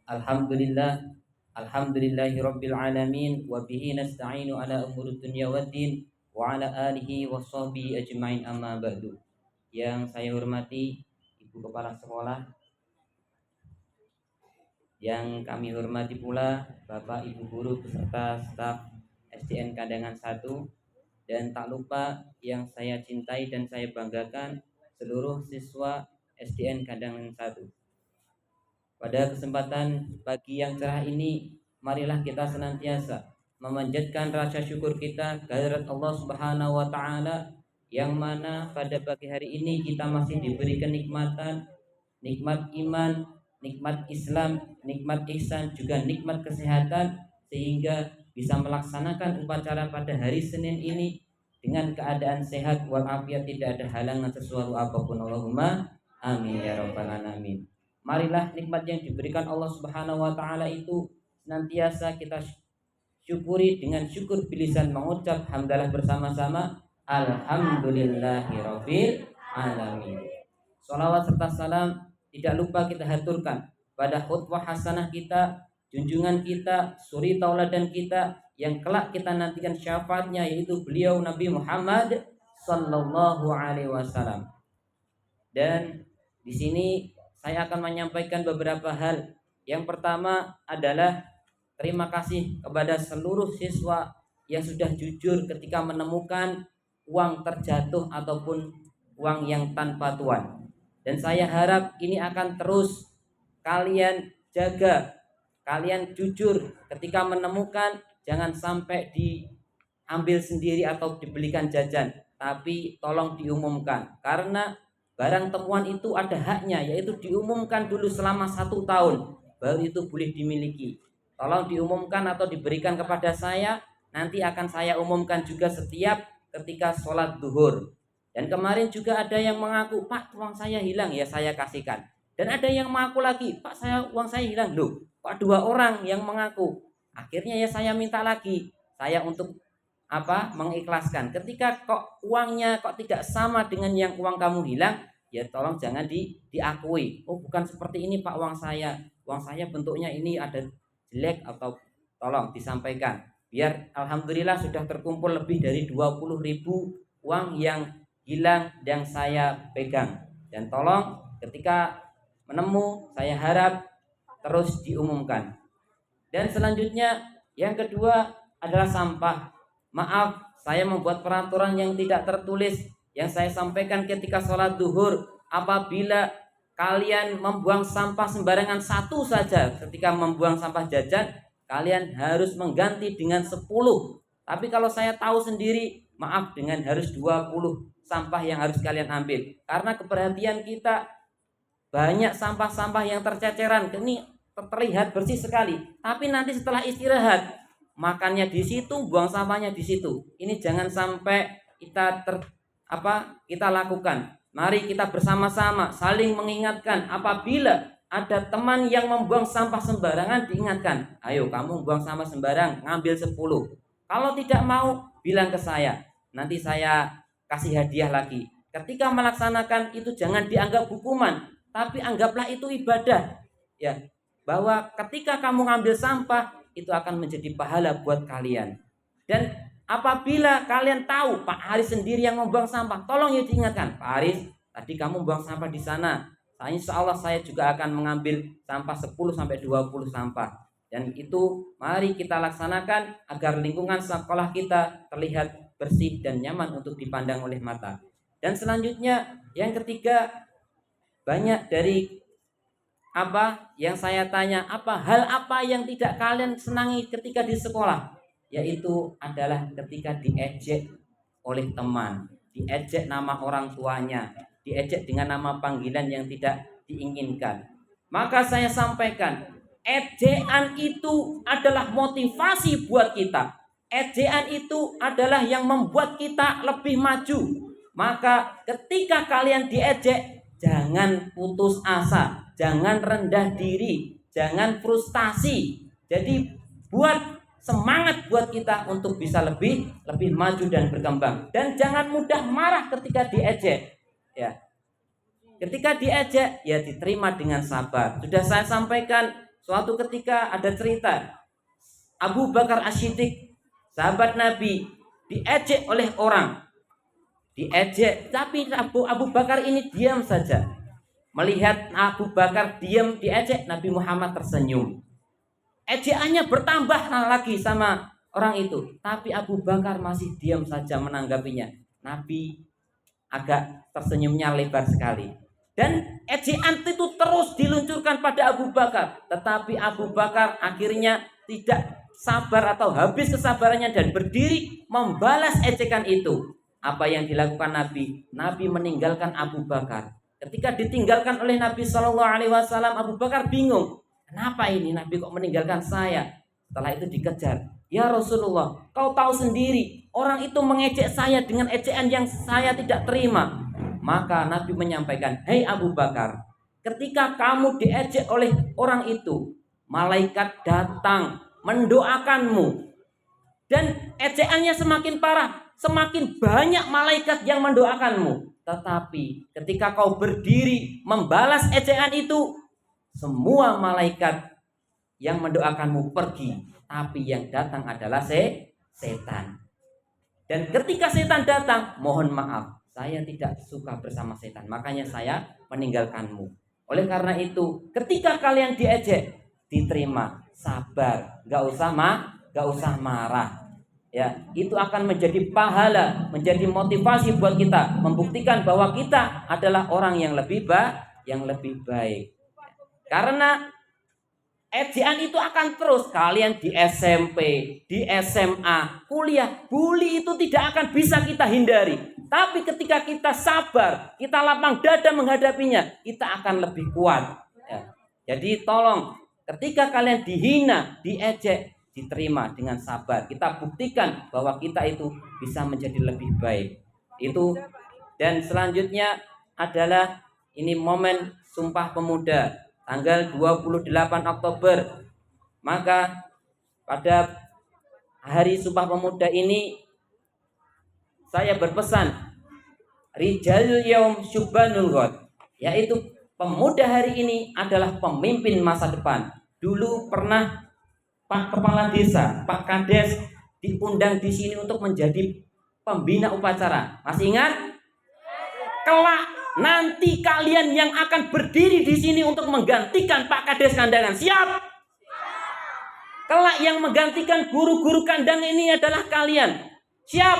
Alhamdulillah, alhamdulillahi rabbil alamin wa bihi nasta'inu ala umuri dunya waddin wa ala alihi wa sahbihi ajmain amma ba'du. Yang saya hormati Ibu Kepala Sekolah, yang kami hormati pula Bapak Ibu guru beserta staf SDN Kandangan 1, dan tak lupa yang saya cintai dan saya banggakan seluruh siswa SDN Kandangan 1. Pada kesempatan pagi yang cerah ini, marilah kita senantiasa memanjatkan rasa syukur kita kehadirat Allah Subhanahu wa taala, yang mana pada pagi hari ini kita masih diberi kenikmatan, nikmat iman, nikmat Islam, nikmat ihsan, juga nikmat kesehatan, sehingga bisa melaksanakan upacara pada hari Senin ini dengan keadaan sehat walafiat, tidak ada halangan sesuatu apapun. Allahumma amin ya rabbal alamin. Marilah nikmat yang diberikan Allah Subhanahu wa taala itu senantiasa kita syukuri dengan syukur bilisan, mengucap hamdalah bersama-sama, alhamdulillahirabbil alamin. Shalawat serta salam tidak lupa kita haturkan pada khutbah hasanah kita, junjungan kita, suri tauladan kita, yang kelak kita nantikan syafaatnya, yaitu beliau Nabi Muhammad sallallahu alaihi wasallam. Dan di sini saya akan menyampaikan beberapa hal. Yang pertama adalah terima kasih kepada seluruh siswa yang sudah jujur ketika menemukan uang terjatuh ataupun uang yang tanpa tuan. Dan saya harap ini akan terus kalian jaga, kalian jujur ketika menemukan, jangan sampai diambil sendiri atau dibelikan jajan, tapi tolong diumumkan, karena barang temuan itu ada haknya, yaitu diumumkan dulu selama 1 tahun, baru itu boleh dimiliki. Tolong diumumkan atau diberikan kepada saya, nanti akan saya umumkan juga setiap ketika sholat duhur. Dan kemarin juga ada yang mengaku, Pak, uang saya hilang, ya saya kasihkan. Dan ada yang mengaku lagi, Pak, uang saya hilang. Loh, Pak, 2 orang yang mengaku. Akhirnya ya saya minta lagi, saya untuk mengikhlaskan. Ketika kok uangnya kok tidak sama dengan yang uang kamu hilang, ya tolong jangan diakui. Oh, bukan seperti ini Pak, uang saya bentuknya ini ada jelek, atau tolong disampaikan. Biar alhamdulillah sudah terkumpul lebih dari 20.000 uang yang hilang yang saya pegang. Dan tolong ketika menemu, saya harap terus diumumkan. Dan selanjutnya yang kedua adalah sampah. Maaf, saya membuat peraturan yang tidak tertulis yang saya sampaikan ketika sholat duhur. Apabila kalian membuang sampah sembarangan 1 saja ketika membuang sampah jajan, kalian harus mengganti dengan 10. Tapi kalau saya tahu sendiri, maaf, dengan harus 20 sampah yang harus kalian ambil. Karena keperhatian kita, banyak sampah-sampah yang terceceran. Ini terlihat bersih sekali, tapi nanti setelah istirahat, makannya di situ, buang sampahnya di situ. Ini jangan sampai kita lakukan. Mari kita bersama-sama saling mengingatkan. Apabila ada teman yang membuang sampah sembarangan, diingatkan, ayo kamu buang sampah sembarang, ngambil 10. Kalau tidak mau, bilang ke saya, nanti saya kasih hadiah lagi. Ketika melaksanakan itu jangan dianggap hukuman, tapi anggaplah itu ibadah, ya, bahwa ketika kamu ngambil sampah, itu akan menjadi pahala buat kalian. Dan apabila kalian tahu Pak Haris sendiri yang membuang sampah, tolong ya diingatkan, Pak Haris, tadi kamu buang sampah di sana. Insya Allah saya juga akan mengambil sampah 10-20 sampah. Dan itu mari kita laksanakan agar lingkungan sekolah kita terlihat bersih dan nyaman untuk dipandang oleh mata. Dan selanjutnya yang ketiga, banyak dari yang saya tanya, hal apa yang tidak kalian senangi ketika di sekolah? Yaitu adalah ketika diejek oleh teman, diejek nama orang tuanya, diejek dengan nama panggilan yang tidak diinginkan. Maka saya sampaikan, ejekan itu adalah motivasi buat kita. Ejekan itu adalah yang membuat kita lebih maju. Maka ketika kalian diejek, jangan putus asa, jangan rendah diri, jangan frustasi. Jadi buat semangat buat kita untuk bisa lebih maju dan berkembang. Dan jangan mudah marah ketika diejek. Ya. Ketika diejek, ya diterima dengan sabar. Sudah saya sampaikan, Suatu ketika ada cerita Abu Bakar As-Siddiq, sahabat Nabi, diejek oleh orang. Diejek, tapi Abu Bakar ini diam saja. Melihat Abu Bakar diam diejek, Nabi Muhammad tersenyum. Ejekannya bertambah lagi sama orang itu, tapi Abu Bakar masih diam saja menanggapinya. Nabi agak tersenyumnya lebar sekali. Dan ejekan itu terus diluncurkan pada Abu Bakar. Tetapi Abu Bakar akhirnya tidak sabar atau habis kesabarannya dan berdiri membalas ejekan itu. Apa yang dilakukan Nabi? Nabi meninggalkan Abu Bakar. Ketika ditinggalkan oleh Nabi SAW, Abu Bakar bingung. Kenapa ini Nabi kok meninggalkan saya? Setelah itu dikejar. Ya Rasulullah, kau tahu sendiri, orang itu mengejek saya dengan ejekan yang saya tidak terima. Maka Nabi menyampaikan, hei Abu Bakar, ketika kamu diejek oleh orang itu, malaikat datang mendoakanmu. Dan ejekannya semakin parah, semakin banyak malaikat yang mendoakanmu. Tetapi ketika kau berdiri membalas ejekan itu, semua malaikat yang mendoakanmu pergi, tapi yang datang adalah setan. Dan ketika setan datang, mohon maaf, saya tidak suka bersama setan, makanya saya meninggalkanmu. Oleh karena itu, ketika kalian diejek, diterima, sabar, gak usah marah. Ya, itu akan menjadi pahala, menjadi motivasi buat kita, membuktikan bahwa kita adalah orang yang lebih baik. Karena ejekan itu akan terus. Kalian di SMP, di SMA, kuliah, bully itu tidak akan bisa kita hindari. Tapi ketika kita sabar, kita lapang dada menghadapinya, kita akan lebih kuat. Ya. Jadi tolong, ketika kalian dihina, diejek, diterima dengan sabar. Kita buktikan bahwa kita itu bisa menjadi lebih baik. Itu. Dan selanjutnya adalah ini momen Sumpah Pemuda tanggal 28 Oktober. Maka pada hari Sumpah Pemuda ini saya berpesan Rijalul Yaum Syubbanul Ghad, yaitu pemuda hari ini adalah pemimpin masa depan. Dulu pernah Pak Kepala Desa, Pak Kades diundang di sini untuk menjadi pembina upacara. Masih ingat? Kelak nanti kalian yang akan berdiri di sini untuk menggantikan Pak Kades Kandangan. Siap? Kelak yang menggantikan guru-guru kandang ini adalah kalian. Siap?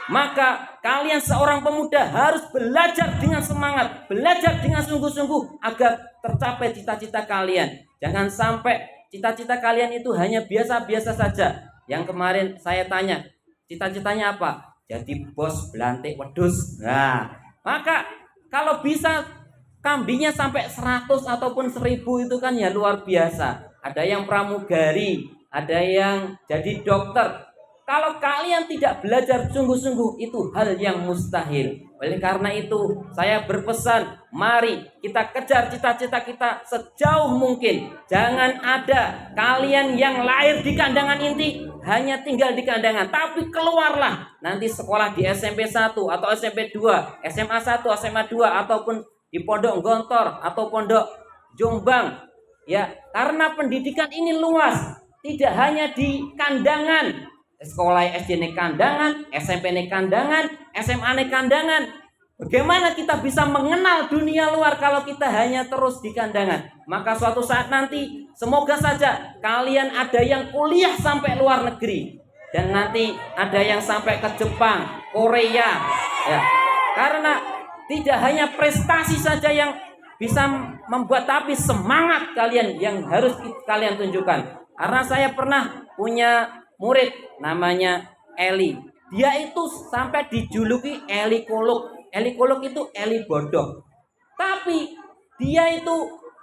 Maka kalian seorang pemuda harus belajar dengan semangat, belajar dengan sungguh-sungguh agar tercapai cita-cita kalian. Jangan sampai cita-cita kalian itu hanya biasa-biasa saja. Yang kemarin saya tanya, cita-citanya apa? Jadi bos belantik wedus. Nah, maka kalau bisa kambingnya sampai 100 ataupun 1000 itu kan ya luar biasa. Ada yang pramugari, ada yang jadi dokter. Kalau kalian tidak belajar sungguh-sungguh, itu hal yang mustahil. Oleh karena itu, saya berpesan, mari kita kejar cita-cita kita sejauh mungkin. Jangan ada kalian yang lahir di kandangan inti, hanya tinggal di kandangan. Tapi keluarlah, nanti sekolah di SMP 1 atau SMP 2, SMA 1, SMA 2, ataupun di Pondok Gontor atau Pondok Jombang. Ya, karena pendidikan ini luas, tidak hanya di kandangan. Sekolah SD ini kandangan, SMP ini kandangan, SMA ini kandangan. Bagaimana kita bisa mengenal dunia luar kalau kita hanya terus di kandangan? Maka suatu saat nanti, semoga saja kalian ada yang kuliah sampai luar negeri. Dan nanti ada yang sampai ke Jepang, Korea. Ya. Karena tidak hanya prestasi saja yang bisa membuat, tapi semangat kalian yang harus kalian tunjukkan. Karena saya pernah punya murid namanya Eli. Dia itu sampai dijuluki Eli Kolok. Eli Kolok itu Eli bodoh. Tapi dia itu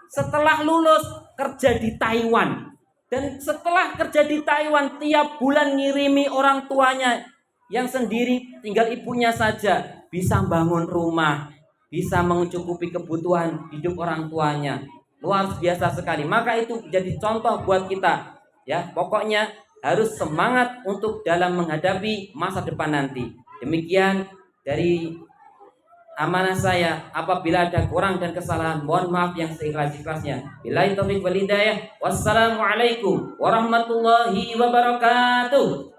setelah lulus kerja di Taiwan. Dan setelah kerja di Taiwan, tiap bulan ngirimi orang tuanya yang sendiri, tinggal ibunya saja, bisa bangun rumah, bisa mencukupi kebutuhan hidup orang tuanya. Luar biasa sekali. Maka itu jadi contoh buat kita. Ya, pokoknya harus semangat untuk dalam menghadapi masa depan nanti. Demikian dari amanah saya. Apabila ada kurang dan kesalahan, mohon maaf yang seikhlas-ikhlasnya. Billahi taufiq wal hidayah. Wassalamualaikum warahmatullahi wabarakatuh.